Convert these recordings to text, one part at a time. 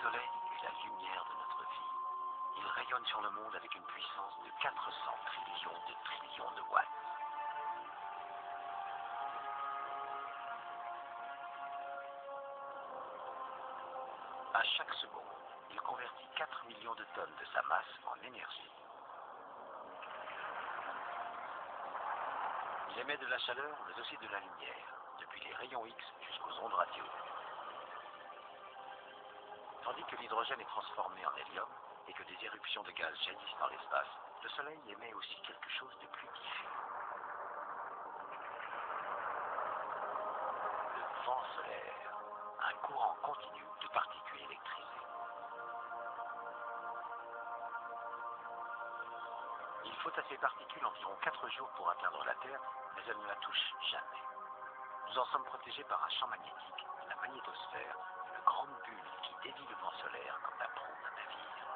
Soleil est la lumière de notre vie. Il rayonne sur le monde avec une puissance de 400 trillions de watts. À chaque seconde, il convertit 4 millions de tonnes de sa masse en énergie. Il émet de la chaleur, mais aussi de la lumière, depuis les rayons X jusqu'aux ondes radio. Tandis que l'hydrogène est transformé en hélium et que des éruptions de gaz jaillissent dans l'espace, le Soleil émet aussi quelque chose de plus diffus. Le vent solaire, un courant continu de particules électrisées. Il faut à ces particules environ 4 jours pour atteindre la Terre, mais elles ne la touchent jamais. Nous en sommes protégés par un champ magnétique, la magnétosphère, une grande bulle qui dévie le vent solaire comme la proue d'un navire.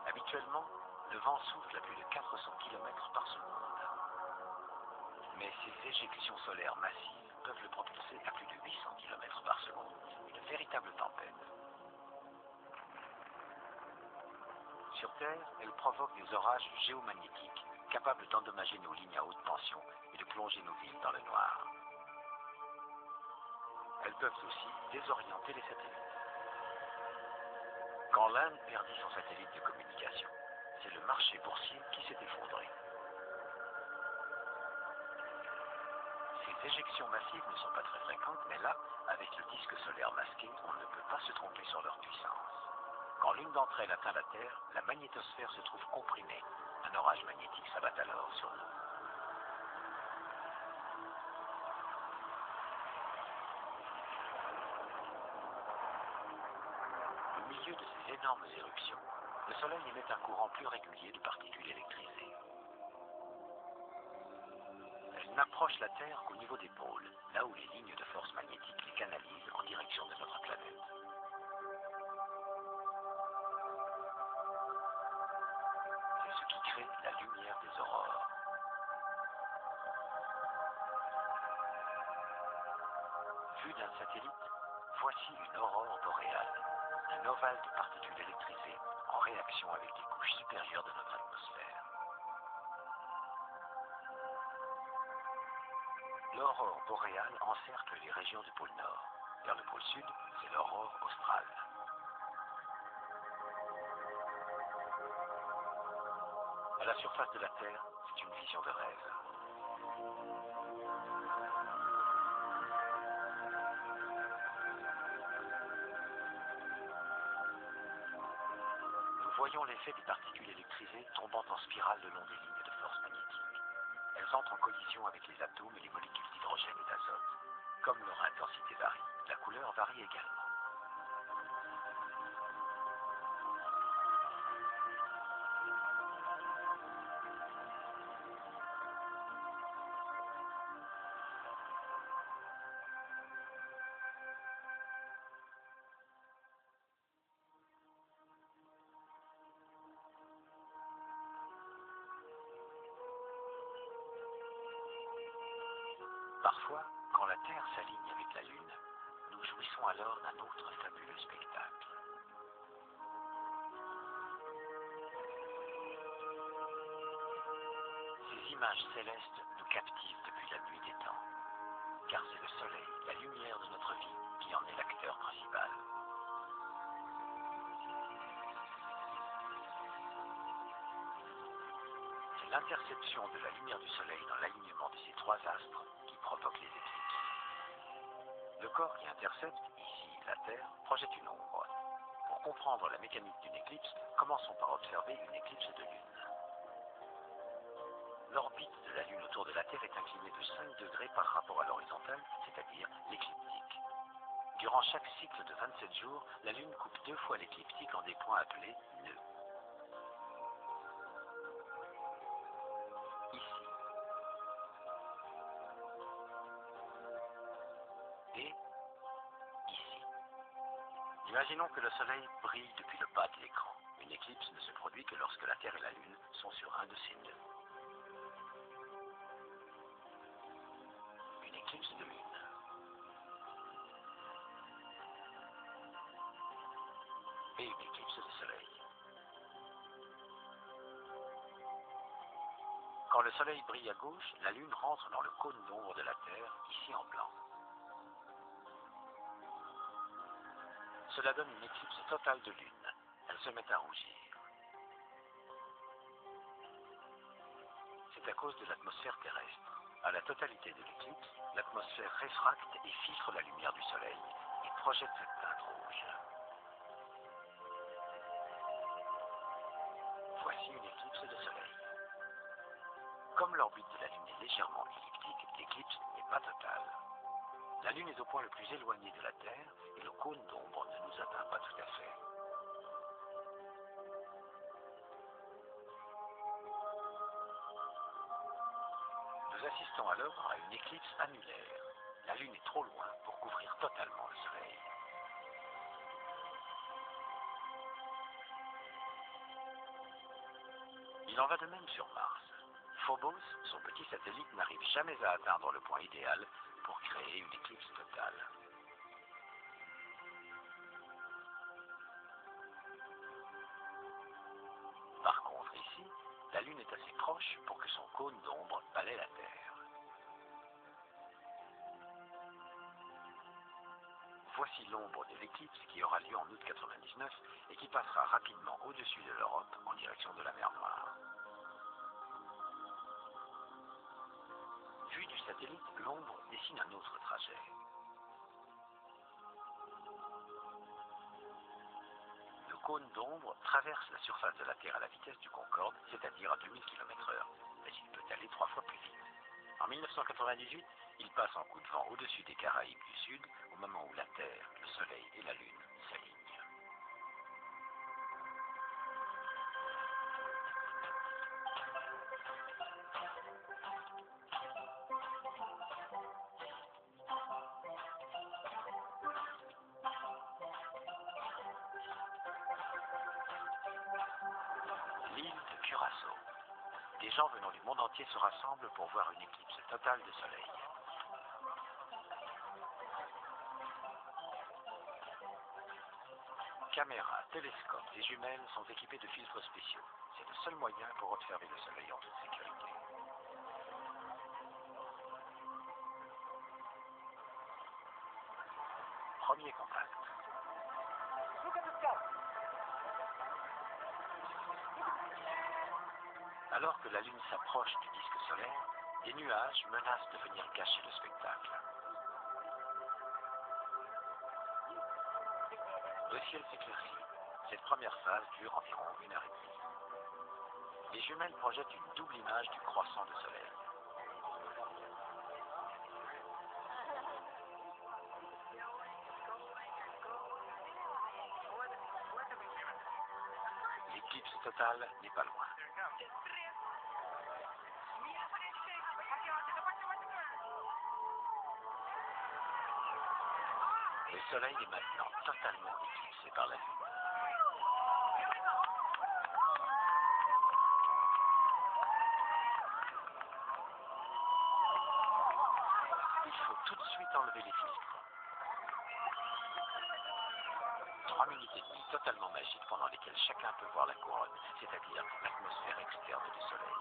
Habituellement, le vent souffle à plus de 400 km par seconde. Mais ces éjections solaires massives peuvent le propulser à plus de 800 km par seconde, une véritable tempête. Sur Terre, elles provoquent des orages géomagnétiques, capables d'endommager nos lignes à haute tension et de plonger nos villes dans le noir. Elles peuvent aussi désorienter les satellites. Quand l'Inde perdit son satellite de communication, c'est le marché boursier qui s'est effondré. Ces éjections massives ne sont pas très fréquentes, mais là, avec le disque solaire masqué, on ne peut pas se tromper sur leur puissance. Quand l'une d'entre elles atteint la Terre, la magnétosphère se trouve comprimée. Un orage magnétique s'abat alors sur nous. Au milieu de ces énormes éruptions, le Soleil émet un courant plus régulier de particules électrisées. Elles n'approchent la Terre qu'au niveau des pôles, là où les lignes de force magnétique les canalisent en direction de notre planète. C'est ce qui crée la lumière des aurores. Vue d'un satellite, voici une aurore boréale, un ovale de particules électrisées en réaction avec les couches supérieures de notre atmosphère. L'aurore boréale encercle les régions du pôle Nord. Vers le pôle Sud, c'est l'aurore australe. À la surface de la Terre, c'est une vision de rêve. Nous voyons l'effet des particules électrisées tombant en spirale le long des lignes de force magnétique. Elles entrent en collision avec les atomes et les molécules d'hydrogène et d'azote. Comme leur intensité varie, la couleur varie également. Parfois, quand la Terre s'aligne avec la Lune, nous jouissons alors d'un autre fabuleux spectacle. Ces images célestes nous captivent depuis la nuit des temps, car c'est le Soleil, la lumière de notre vie, qui en est l'acteur principal. C'est l'interception de la lumière du Soleil dans l'alignement de ces trois astres qui provoque les éclipses. Le corps qui intercepte, ici la Terre, projette une ombre. Pour comprendre la mécanique d'une éclipse, commençons par observer une éclipse de Lune. L'orbite de la Lune autour de la Terre est inclinée de 5 degrés par rapport à l'horizontale, c'est-à-dire l'écliptique. Durant chaque cycle de 27 jours, la Lune coupe 2 fois l'écliptique en des points appelés nœuds. Ici. Et ici. Imaginons que le Soleil brille depuis le bas de l'écran. Une éclipse ne se produit que lorsque la Terre et la Lune sont sur un de ces nœuds. Une éclipse de Lune. et une éclipse de soleil. Quand le soleil brille à gauche, la Lune rentre dans le cône d'ombre de la Terre, ici en blanc. Cela donne une éclipse totale de Lune. Elle se met à rougir. C'est à cause de l'atmosphère terrestre. À la totalité de l'éclipse, l'atmosphère réfracte et filtre la lumière du soleil et projette cette teinte rouge. Voici une éclipse de soleil. Comme l'orbite de la Lune est légèrement elliptique, l'éclipse n'est pas totale. La Lune est au point le plus éloigné de la Terre et le cône d'ombre ne nous atteint pas tout à fait. Nous assistons alors à une éclipse annulaire. La Lune est trop loin pour couvrir totalement le Soleil. Il en va de même sur Mars. Phobos, son petit satellite, n'arrive jamais à atteindre le point idéal pour créer une éclipse totale. Par contre, ici, la Lune est assez proche pour que son cône d'ombre balaie la Terre. Voici l'ombre de l'éclipse qui aura lieu en août 99 et qui passera rapidement au-dessus de l'Europe en direction de la mer Noire. Vue du satellite, l'ombre dessine un autre trajet. Le cône d'ombre traverse la surface de la Terre à la vitesse du Concorde, c'est-à-dire à 2000 km/h, mais il peut aller 3 fois plus vite. En 1998, il passe en coup de vent au-dessus des Caraïbes du Sud, au moment où la Terre, le Soleil et la Lune s'alignent. L'île de Curaçao. Des gens venant du monde entier se rassemblent pour voir une éclipse totale de soleil. Caméras, télescopes et jumelles sont équipés de filtres spéciaux. C'est le seul moyen pour observer le soleil en toute sécurité. Premier contact. Alors que la Lune s'approche du disque solaire, des nuages menacent de venir gâcher le spectacle. Le ciel s'éclaircit. Cette première phase dure environ 1h30. Les jumelles projettent une double image du croissant de soleil. L'éclipse totale n'est pas loin. Le soleil est maintenant totalement éclipsé par la Lune. Il faut tout de suite enlever les filtres. 3 minutes et demie totalement magiques pendant lesquelles chacun peut voir la couronne, c'est-à-dire l'atmosphère externe du Soleil.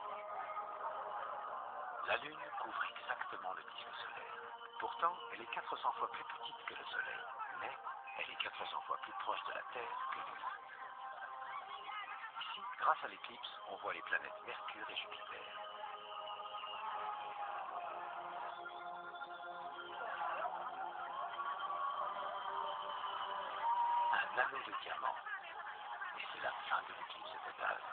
La Lune couvre exactement le disque solaire. Pourtant, elle est 400 fois plus petite que le Soleil, mais elle est 400 fois plus proche de la Terre que lui. Ici, grâce à l'éclipse, on voit les planètes Mercure et Jupiter. Un anneau de diamant. Et c'est la fin de l'éclipse totale.